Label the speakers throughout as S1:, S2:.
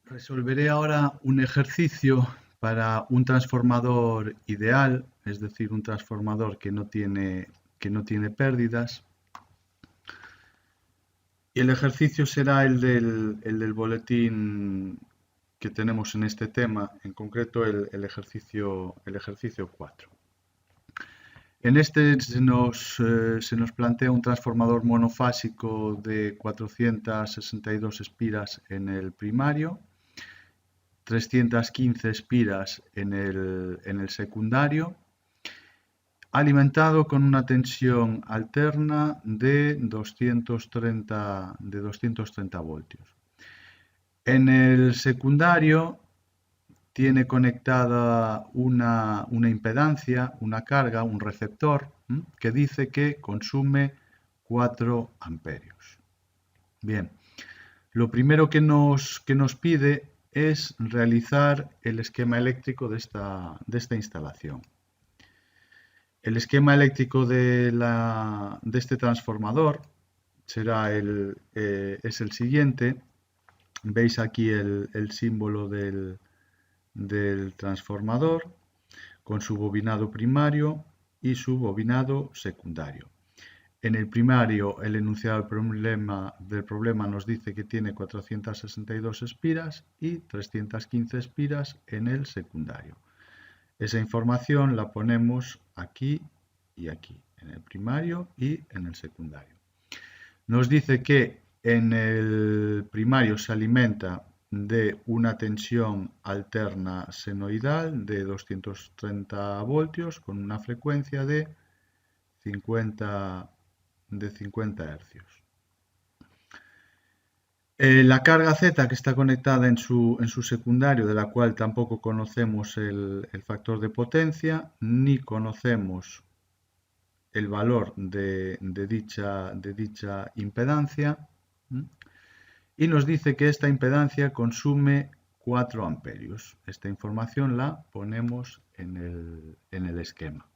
S1: Resolveré ahora un ejercicio para un transformador ideal, es decir, un transformador que no tiene pérdidas. Y el ejercicio será el del boletín que tenemos en este tema, en concreto el ejercicio 4. En este se nos plantea un transformador monofásico de 462 espiras en el primario, 315 espiras en el secundario, alimentado con una tensión alterna de 230 voltios. En el secundario tiene conectada una impedancia, una carga, un receptor, que dice que consume 4 amperios. Bien, lo primero que nos pide es realizar el esquema eléctrico de esta instalación. El esquema eléctrico de este transformador es el siguiente. Veis aquí el símbolo del transformador con su bobinado primario y su bobinado secundario. En el primario, el enunciado del problema nos dice que tiene 462 espiras y 315 espiras en el secundario. Esa información la ponemos aquí y aquí, en el primario y en el secundario. Nos dice que en el primario se alimenta de una tensión alterna senoidal de 230 voltios con una frecuencia de 50 hercios. La carga Z que está conectada en su secundario, de la cual tampoco conocemos el factor de potencia, ni conocemos el valor de dicha impedancia, y nos dice que esta impedancia consume 4 amperios. Esta información la ponemos en el esquema.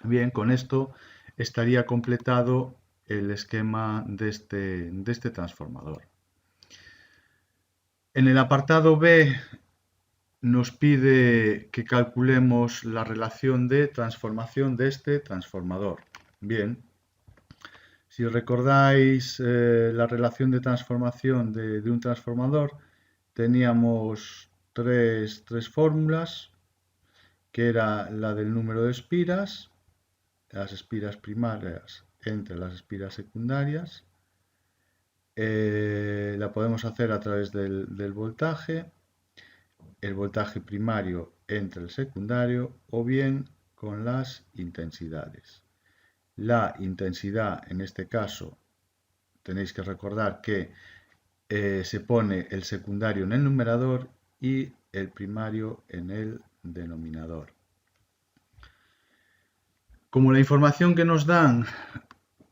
S1: Bien, con esto estaría completado el esquema de este transformador. En el apartado B nos pide que calculemos la relación de transformación de este transformador. Bien, si recordáis la relación de transformación de un transformador, teníamos tres fórmulas, que era la del número de espiras, las espiras primarias entre las espiras secundarias. La podemos hacer a través del voltaje, el voltaje primario entre el secundario, o bien con las intensidades. La intensidad, en este caso, tenéis que recordar que se pone el secundario en el numerador y el primario en el denominador. Como la información que nos dan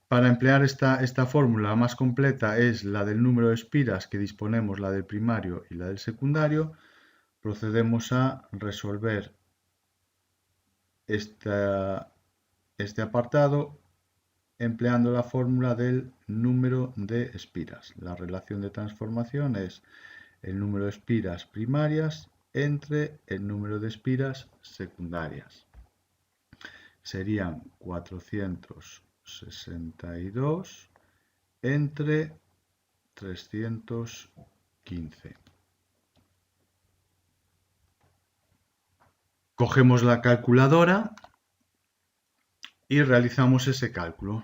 S1: para emplear esta fórmula más completa es la del número de espiras que disponemos, la del primario y la del secundario, procedemos a resolver este apartado empleando la fórmula del número de espiras. La relación de transformación es el número de espiras primarias entre el número de espiras secundarias. Serían 462 entre 315. Cogemos la calculadora y realizamos ese cálculo.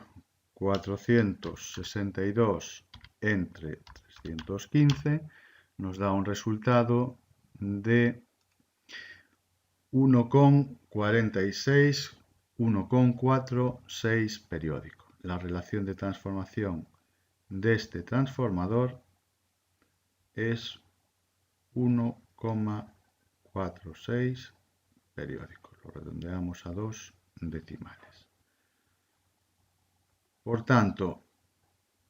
S1: 462 entre 315 nos da un resultado de 1,46, 1,46 periódico. La relación de transformación de este transformador es 1,46 periódico. Lo redondeamos a 2 decimales. Por tanto,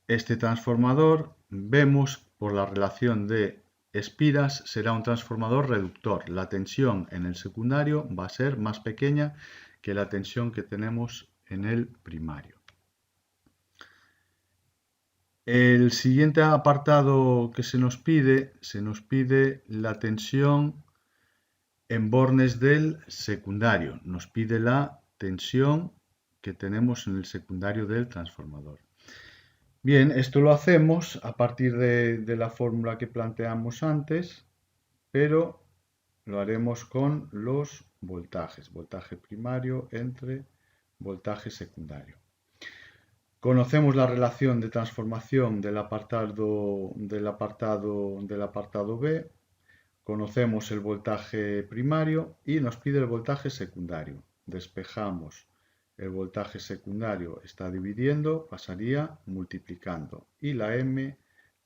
S1: este transformador, vemos por la relación de espiras, será un transformador reductor. La tensión en el secundario va a ser más pequeña que la tensión que tenemos en el primario. El siguiente apartado que se nos pide la tensión en bornes del secundario. Nos pide la tensión que tenemos en el secundario del transformador. Bien, esto lo hacemos a partir de la fórmula que planteamos antes, pero lo haremos con los voltajes. Voltaje primario entre voltaje secundario. Conocemos la relación de transformación del apartado B, conocemos el voltaje primario y nos pide el voltaje secundario. Despejamos el voltaje secundario, está dividiendo, pasaría multiplicando y la M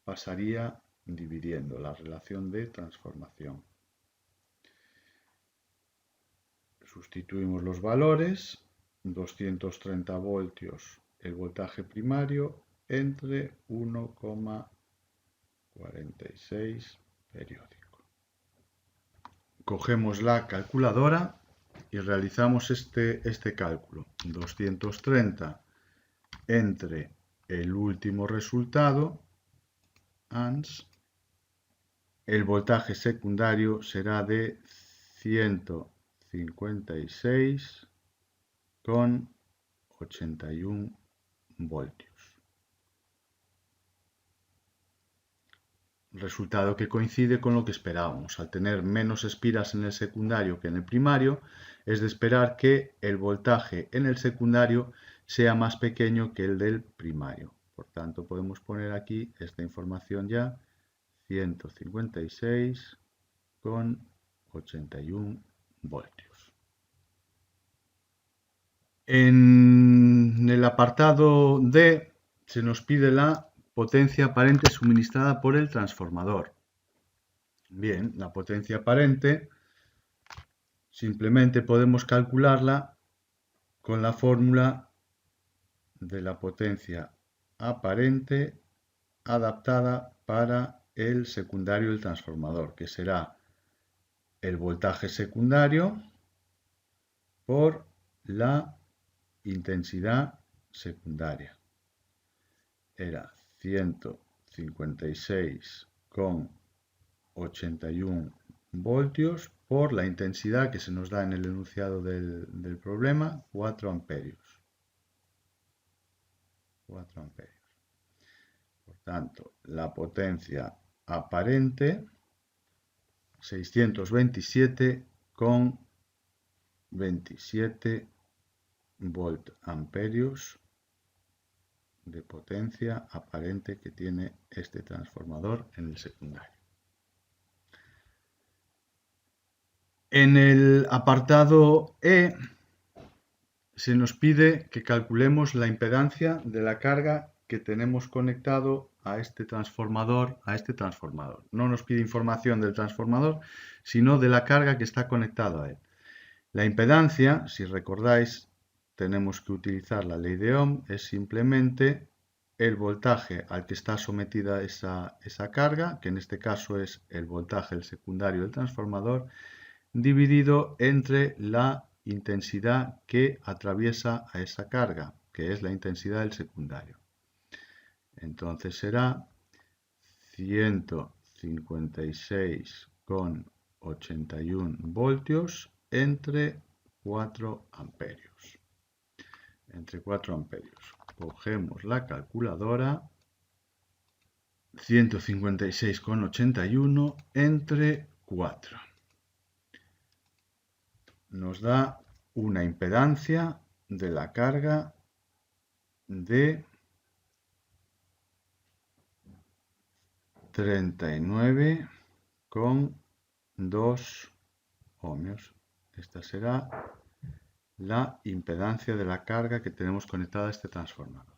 S1: pasaría dividiendo la relación de transformación. Sustituimos los valores, 230 voltios el voltaje primario entre 1,46 periódico. Cogemos la calculadora y realizamos este cálculo. 230 entre el último resultado, ANS, el voltaje secundario será de 156,81 voltios. Resultado que coincide con lo que esperábamos. Al tener menos espiras en el secundario que en el primario, es de esperar que el voltaje en el secundario sea más pequeño que el del primario. Por tanto, podemos poner aquí esta información ya, 156,81 voltios. En el apartado D se nos pide la potencia aparente suministrada por el transformador. Bien, la potencia aparente simplemente podemos calcularla con la fórmula de la potencia aparente adaptada para el secundario del transformador, que será el voltaje secundario por la intensidad secundaria. Era 156,81 voltios por la intensidad que se nos da en el enunciado del problema, 4 amperios. 4 amperios. Por tanto, la potencia aparente, 627,27 volt amperios de potencia aparente que tiene este transformador en el secundario. En el apartado E se nos pide que calculemos la impedancia de la carga que tenemos conectado a este transformador. No nos pide información del transformador, sino de la carga que está conectada a él. La impedancia, si recordáis, tenemos que utilizar la ley de Ohm, es simplemente el voltaje al que está sometida esa carga, que en este caso es el voltaje del secundario del transformador, dividido entre la intensidad que atraviesa a esa carga, que es la intensidad del secundario. Entonces será 156,81 voltios entre 4 amperios. Entre 4 amperios. Cogemos la calculadora. 156,81 entre 4. Nos da una impedancia de la carga de 39,2 ohmios. Esta será la impedancia de la carga que tenemos conectada a este transformador.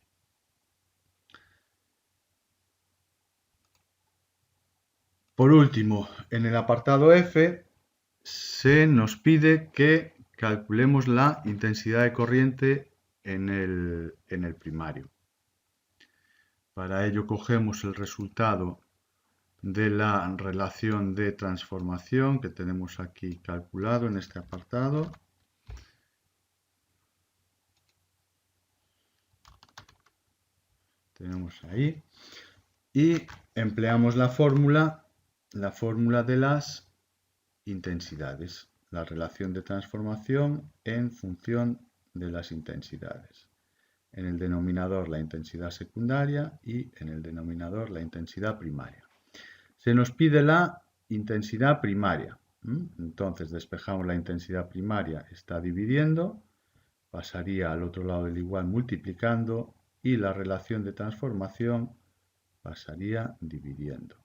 S1: Por último, en el apartado F se nos pide que calculemos la intensidad de corriente en el primario. Para ello cogemos el resultado de la relación de transformación que tenemos aquí calculado en este apartado. tenemos ahí, y empleamos la fórmula de las intensidades, la relación de transformación en función de las intensidades. En el denominador la intensidad secundaria y en el denominador la intensidad primaria. Se nos pide la intensidad primaria. Entonces despejamos la intensidad primaria, está dividiendo, pasaría al otro lado del igual multiplicando y la relación de transformación pasaría dividiendo.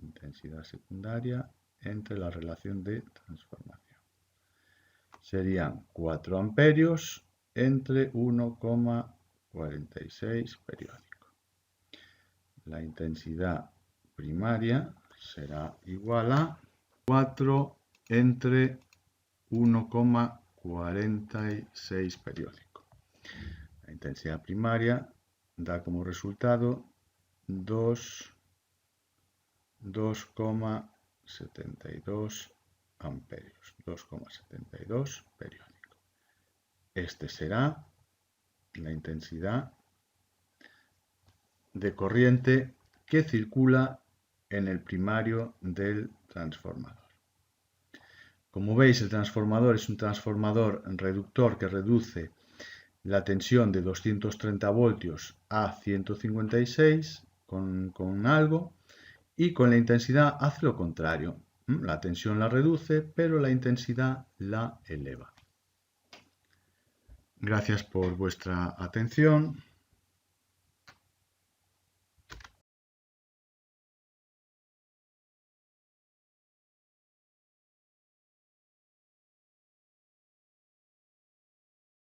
S1: Intensidad secundaria entre la relación de transformación. Serían 4 amperios entre 1,46 periódico. La intensidad primaria será igual a 4 entre 1,46 periódico. La intensidad primaria da como resultado 2,72 amperios, 2,72 periódico. Este será la intensidad de corriente que circula en el primario del transformador. Como veis, el transformador es un transformador reductor que reduce la tensión de 230 voltios a 156 con algo, y con la intensidad hace lo contrario. La tensión la reduce, pero la intensidad la eleva. Gracias por vuestra atención.